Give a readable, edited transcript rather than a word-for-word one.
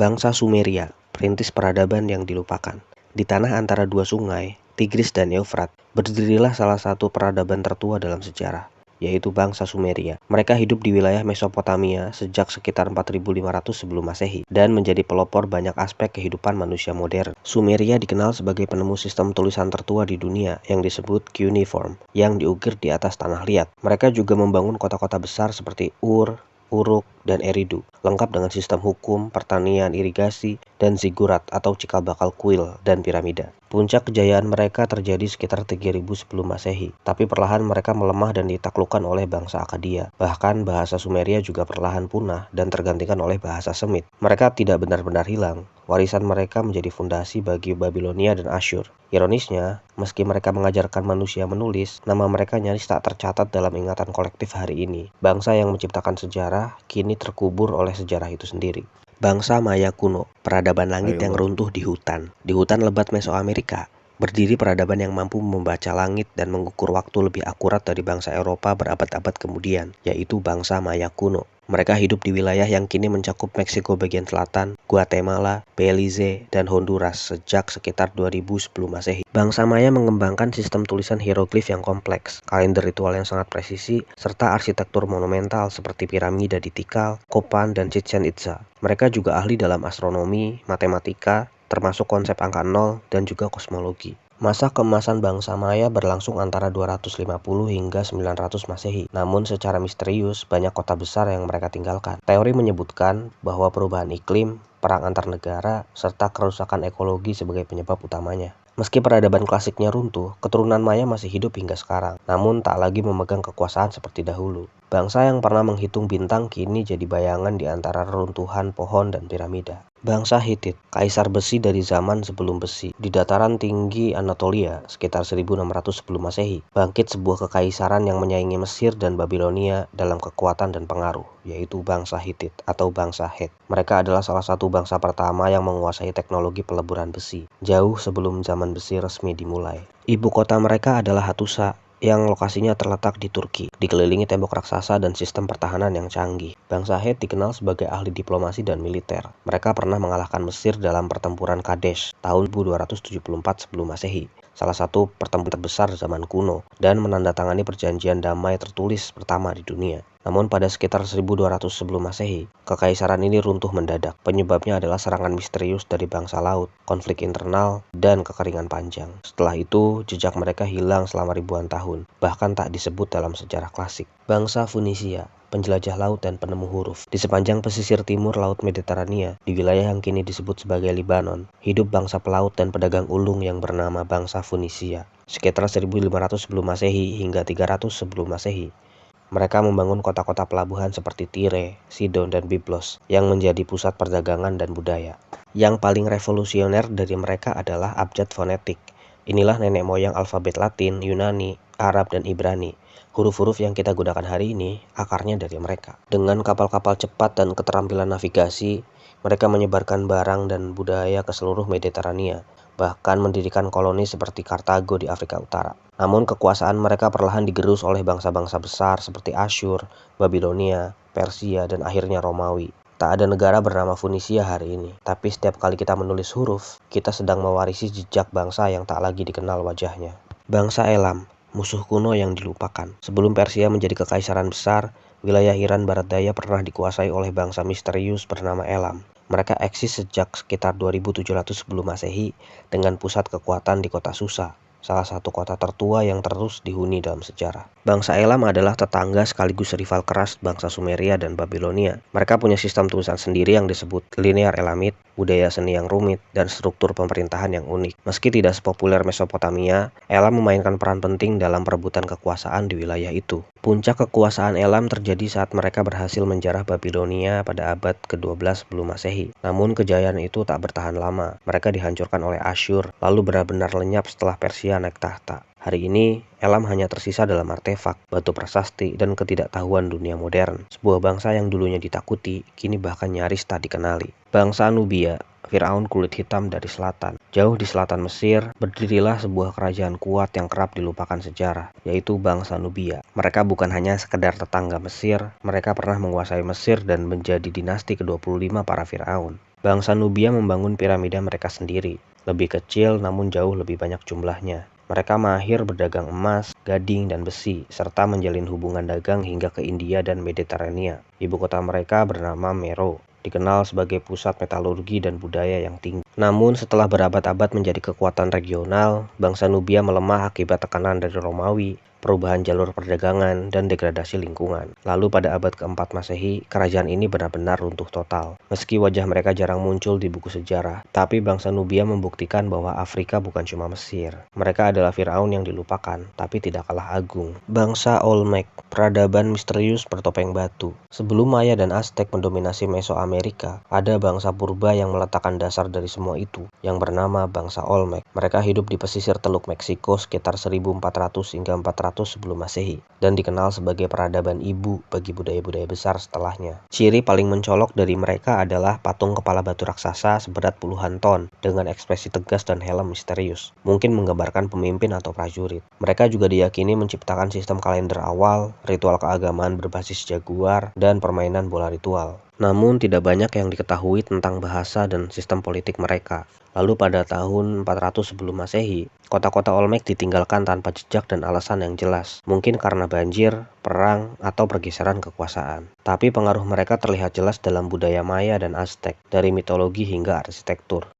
Bangsa Sumeria, perintis peradaban yang dilupakan. Di tanah antara dua sungai, Tigris dan Eufrat, berdirilah salah satu peradaban tertua dalam sejarah, yaitu bangsa Sumeria. Mereka hidup di wilayah Mesopotamia sejak sekitar 4500 sebelum Masehi dan menjadi pelopor banyak aspek kehidupan manusia modern. Sumeria dikenal sebagai penemu sistem tulisan tertua di dunia yang disebut cuneiform, yang diukir di atas tanah liat. Mereka juga membangun kota-kota besar seperti Ur, Uruk, dan Eridu, lengkap dengan sistem hukum, pertanian, irigasi, dan zigurat atau cikal bakal kuil dan piramida. Puncak kejayaan mereka terjadi sekitar 3000 sebelum Masehi, tapi perlahan mereka melemah dan ditaklukkan oleh bangsa Akkadia. Bahkan bahasa Sumeria juga perlahan punah dan tergantikan oleh bahasa Semit. Mereka tidak benar-benar hilang. Warisan mereka menjadi fondasi bagi Babilonia dan Asyur. Ironisnya, meski mereka mengajarkan manusia menulis, nama mereka nyaris tak tercatat dalam ingatan kolektif hari ini. Bangsa yang menciptakan sejarah kini terkubur oleh sejarah itu sendiri. Bangsa Maya kuno, peradaban langit yang runtuh di hutan. Di hutan lebat Mesoamerika, berdiri peradaban yang mampu membaca langit dan mengukur waktu lebih akurat dari bangsa Eropa berabad-abad kemudian, yaitu bangsa Maya kuno. Mereka hidup di wilayah yang kini mencakup Meksiko bagian selatan, Guatemala, Belize, dan Honduras sejak sekitar 2000 sebelum Masehi. Bangsa Maya mengembangkan sistem tulisan hieroglif yang kompleks, kalender ritual yang sangat presisi, serta arsitektur monumental seperti piramida di Tikal, Copan, dan Chichen Itza. Mereka juga ahli dalam astronomi, matematika, termasuk konsep angka 0 dan juga kosmologi. Masa keemasan bangsa Maya berlangsung antara 250 hingga 900 Masehi. Namun secara misterius, banyak kota besar yang mereka tinggalkan. Teori menyebutkan bahwa perubahan iklim, perang antar negara, serta kerusakan ekologi sebagai penyebab utamanya. Meski peradaban klasiknya runtuh, keturunan Maya masih hidup hingga sekarang, namun tak lagi memegang kekuasaan seperti dahulu. Bangsa yang pernah menghitung bintang kini jadi bayangan di antara reruntuhan pohon dan piramida. Bangsa Hitit, kaisar besi dari zaman sebelum besi. Di dataran tinggi Anatolia, sekitar 1600 sebelum Masehi, bangkit sebuah kekaisaran yang menyaingi Mesir dan Babilonia dalam kekuatan dan pengaruh, yaitu bangsa Hitit atau bangsa Het. Mereka adalah salah satu bangsa pertama yang menguasai teknologi peleburan besi, jauh sebelum zaman besi resmi dimulai. Ibu kota mereka adalah Hattusa, yang lokasinya terletak di Turki, dikelilingi tembok raksasa dan sistem pertahanan yang canggih. Bangsa Het dikenal sebagai ahli diplomasi dan militer. Mereka pernah mengalahkan Mesir dalam pertempuran Kadesh tahun 1274 sebelum Masehi, salah satu pertempuran terbesar zaman kuno, dan menandatangani perjanjian damai tertulis pertama di dunia. Namun pada sekitar 1200 sebelum Masehi, kekaisaran ini runtuh mendadak. Penyebabnya adalah serangan misterius dari bangsa laut, konflik internal, dan kekeringan panjang. Setelah itu, jejak mereka hilang selama ribuan tahun, bahkan tak disebut dalam sejarah klasik. Bangsa Funisia, penjelajah laut dan penemu huruf. Di sepanjang pesisir timur Laut Mediterania, di wilayah yang kini disebut sebagai Libanon, hidup bangsa pelaut dan pedagang ulung yang bernama bangsa Funisia. Sekitar 1500 sebelum Masehi hingga 300 sebelum Masehi, mereka membangun kota-kota pelabuhan seperti Tire, Sidon, dan Byblos yang menjadi pusat perdagangan dan budaya. Yang paling revolusioner dari mereka adalah abjad fonetik. Inilah nenek moyang alfabet Latin, Yunani, Arab, dan Ibrani. Huruf-huruf yang kita gunakan hari ini akarnya dari mereka. Dengan kapal-kapal cepat dan keterampilan navigasi, mereka menyebarkan barang dan budaya ke seluruh Mediterania, bahkan mendirikan koloni seperti Kartago di Afrika Utara. Namun kekuasaan mereka perlahan digerus oleh bangsa-bangsa besar seperti Asyur, Babilonia, Persia, dan akhirnya Romawi. Tak ada negara bernama Funisia hari ini, tapi setiap kali kita menulis huruf, kita sedang mewarisi jejak bangsa yang tak lagi dikenal wajahnya. Bangsa Elam, musuh kuno yang dilupakan. Sebelum Persia menjadi kekaisaran besar, wilayah Iran Barat Daya pernah dikuasai oleh bangsa misterius bernama Elam. Mereka eksis sejak sekitar 2700 sebelum Masehi dengan pusat kekuatan di kota Susa, salah satu kota tertua yang terus dihuni dalam sejarah. Bangsa Elam adalah tetangga sekaligus rival keras bangsa Sumeria dan Babilonia. Mereka punya sistem tulisan sendiri yang disebut linear Elamit, budaya seni yang rumit, dan struktur pemerintahan yang unik. Meski tidak sepopuler Mesopotamia, Elam memainkan peran penting dalam perebutan kekuasaan di wilayah itu. Puncak kekuasaan Elam terjadi saat mereka berhasil menjarah Babilonia pada abad ke-12 sebelum Masehi. Namun kejayaan itu tak bertahan lama. Mereka dihancurkan oleh Asyur, lalu benar-benar lenyap setelah Persia naik tahta. Hari ini, Elam hanya tersisa dalam artefak, batu prasasti, dan ketidaktahuan dunia modern. Sebuah bangsa yang dulunya ditakuti, kini bahkan nyaris tak dikenali. Bangsa Nubia, Firaun kulit hitam dari selatan. Jauh di selatan Mesir, berdirilah sebuah kerajaan kuat yang kerap dilupakan sejarah, yaitu bangsa Nubia. Mereka bukan hanya sekedar tetangga Mesir, mereka pernah menguasai Mesir dan menjadi dinasti ke-25 para Firaun. Bangsa Nubia membangun piramida mereka sendiri, lebih kecil namun jauh lebih banyak jumlahnya. Mereka mahir berdagang emas, gading, dan besi, serta menjalin hubungan dagang hingga ke India dan Mediterania. Ibu kota mereka bernama Meroe, dikenal sebagai pusat metalurgi dan budaya yang tinggi. Namun setelah berabad-abad menjadi kekuatan regional, bangsa Nubia melemah akibat tekanan dari Romawi, perubahan jalur perdagangan, dan degradasi lingkungan. Lalu pada abad keempat Masehi, kerajaan ini benar-benar runtuh total. Meski wajah mereka jarang muncul di buku sejarah, tapi bangsa Nubia membuktikan bahwa Afrika bukan cuma Mesir. Mereka adalah Firaun yang dilupakan, tapi tidak kalah agung. Bangsa Olmec, peradaban misterius bertopeng batu. Sebelum Maya dan Aztec mendominasi Mesoamerika, ada bangsa purba yang meletakkan dasar dari semua itu, yang bernama bangsa Olmec. Mereka hidup di pesisir Teluk Meksiko sekitar 1400 hingga 400 sebelum Masehi, dan dikenal sebagai peradaban ibu bagi budaya-budaya besar setelahnya. Ciri paling mencolok dari mereka adalah patung kepala batu raksasa seberat puluhan ton, dengan ekspresi tegas dan helm misterius, mungkin menggambarkan pemimpin atau prajurit. Mereka juga diyakini menciptakan sistem kalender awal, ritual keagamaan berbasis jaguar, dan permainan bola ritual. Namun tidak banyak yang diketahui tentang bahasa dan sistem politik mereka. Lalu pada tahun 400 sebelum Masehi, kota-kota Olmec ditinggalkan tanpa jejak dan alasan yang jelas. Mungkin karena banjir, perang, atau pergeseran kekuasaan. Tapi pengaruh mereka terlihat jelas dalam budaya Maya dan Aztec, dari mitologi hingga arsitektur.